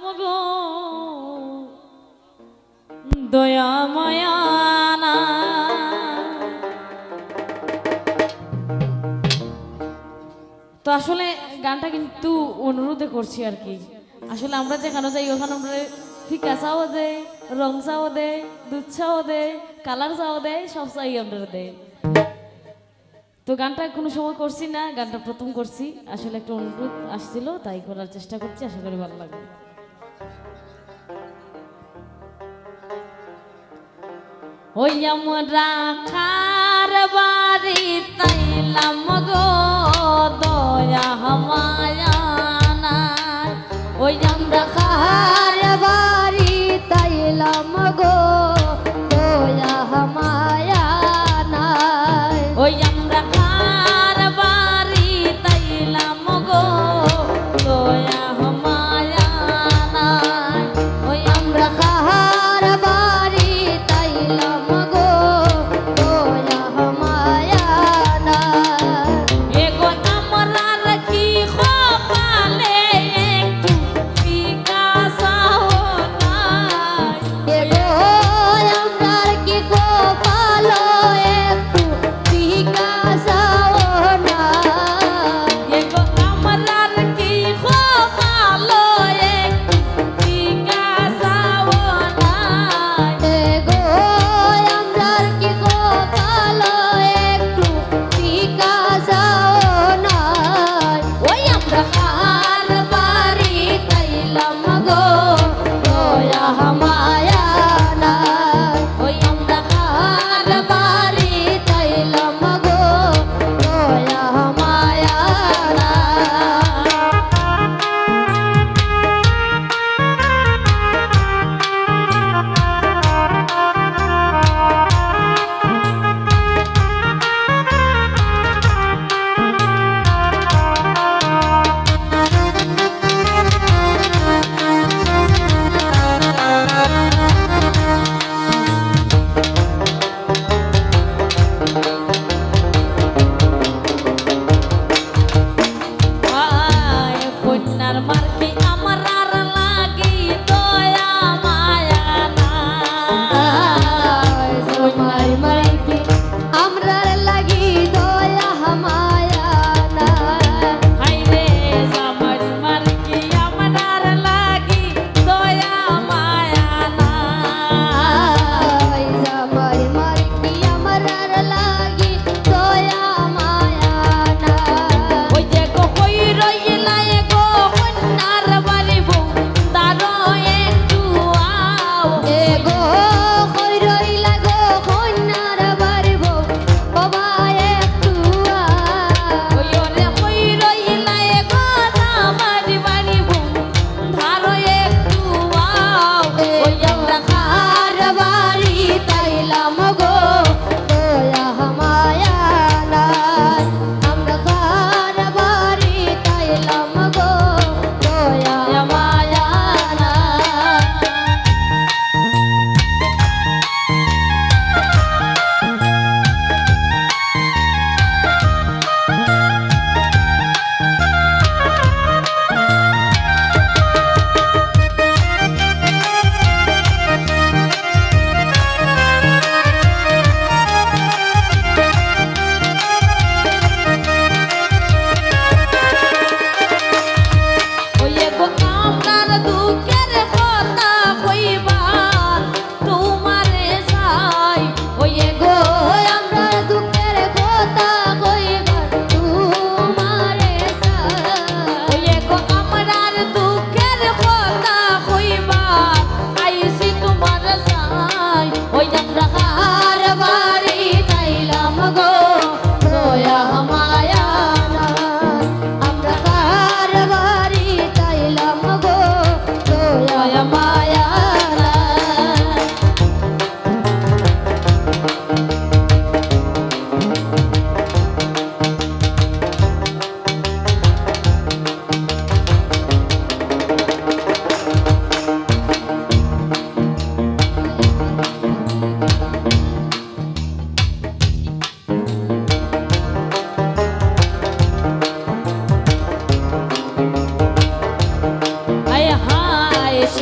মগো দয়া মায়া না। তো আসলে গানটা কিন্তু অনুরোধে করছি আর কি। আসলে আমরা যেখানে যাই ওখানে আমরা ফিকা চাও দেয়, রং চাও দেয়, দুধ চাও দেয়, কালার চাও দেয়, সব চাই আমরা দেয়। তো গানটা কোনো সময় করছি না, গানটা প্রথম করছি। আসলে একটা অনুরোধ আসছিল তাই করার চেষ্টা করছি, আশা করি ভালো লাগবে। ওই আমরা খার বাড়ি তাইলাম গো দয়া মায়া নাই। ওই আমরা খার বাড়ি তাইলাম গো দয়া মায়া নাই। ওই আমরা খার বাড়ি তাইলাম গো দয়া মায়া নাই। ওই আমরা খার বাড়ি তাইলাম গো দয়া মায়া নাই। এগো আমরার কি কপালে একটু বিকাশ নাই। এগো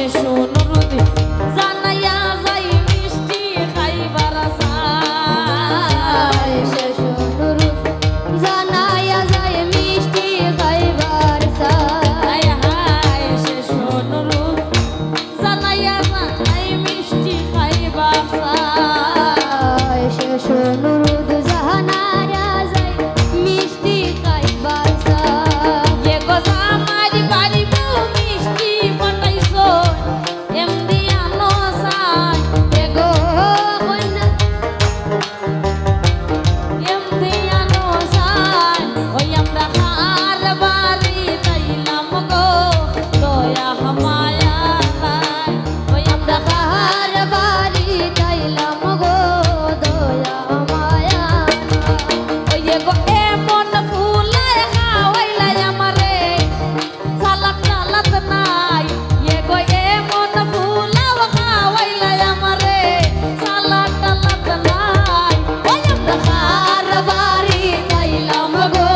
শেষ অনুরোধ জানাইয়া যাই মিষ্টি খাইবার চাই। শেষ অনুরোধ জানাইয়া যায় মিষ্টি খাইবার চাই। হায় হায় শেষ অনুরোধ জানাইয়া যাই মিষ্টি খাইবার চাই। শেষ অনুরোধ জানাইয়া যায় মিষ্টি খাইবার চাই। এ গো আমার বাড়ি বউ মিষ্টি পাঠাইছো এমনি আনো চাই। এগো কন্যা এমনি আনো চাই। ওই আমরা হার বাড়ি তাইলাম গো দয়া মায়া নাই। ওই আমরা কাহার বাড়ি যাইলাম গো দয়া মায়া ওই গো এমন ফুলায় খাওয়াইলাই আমারে সালাত টালাত নাই। এ গো এমন ফুলাও খাওয়াইলাই আমারে সালাত টালাত নাই। ওই আমরা কাহার বাড়ি যাইলাম গো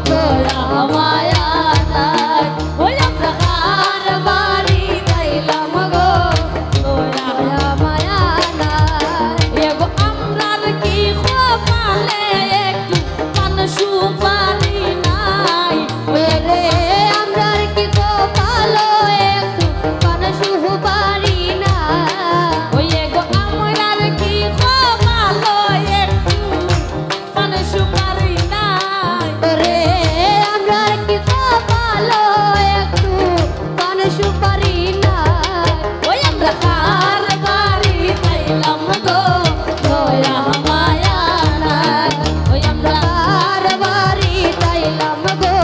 দয়া মায়া নাই। ওই আমরা কাহার বাড়ি যাইলাম গো দয়া মায়া নাই। এগো আমরার কি খোপালে একটু পান সুপারি নাই। ওরে আমরার কি কপালো একটু পান সুপারি না। ওই এগো আমরার কি খোপালো একটু পান সুপারি নাই। ওরে আমরার কি কপালো একটু পান সুপারি না। ওই আমরা কার বাড়ি তাইলাম গো দয়া মায়া নাই। ওই আমরা কাহার বাড়ি যাইলাম গো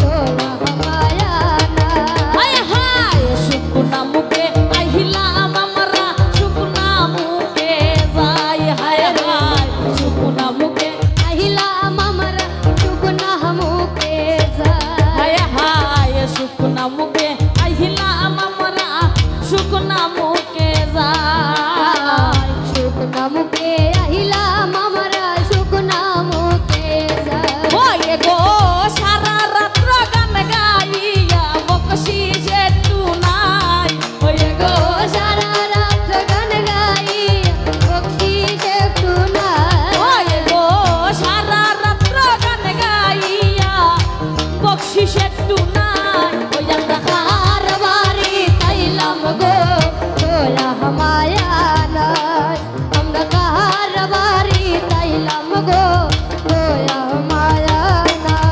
দয়া মায়া নাই। হায় হায় শুকনা মুখে আহিলাম আমরা শুকনা মুখে যাই। হায় হায় শুকনা মুখে আহিলাম আমরা শুকনা মুখে যাই। হায় হায় শুকনা মুখে আহিলাম আমরা শুকনা মুখে যাই। শুকনা মুখে আহিলাম আমরা শুকনা মুখে যাই। ওই গো সারা রাত্র গান গাইয়া বকশিস একটু নাই। ওই গো সারা রাত গান গাইয়া বকশিশ একটু নাই। ওই গো সারা রাত্র গান গাইয়া বকশিস একটু নাই। ওই আমরা কাহার বাড়ি যাইলাম গো দয়া মায়া নাই। আমরা কাহার বাড়ি যাইলাম গো দয়া মায়া নাই।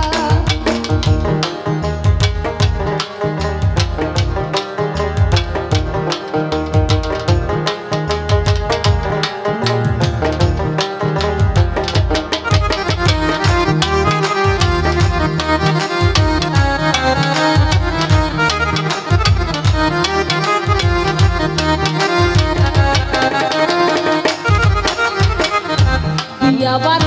আবার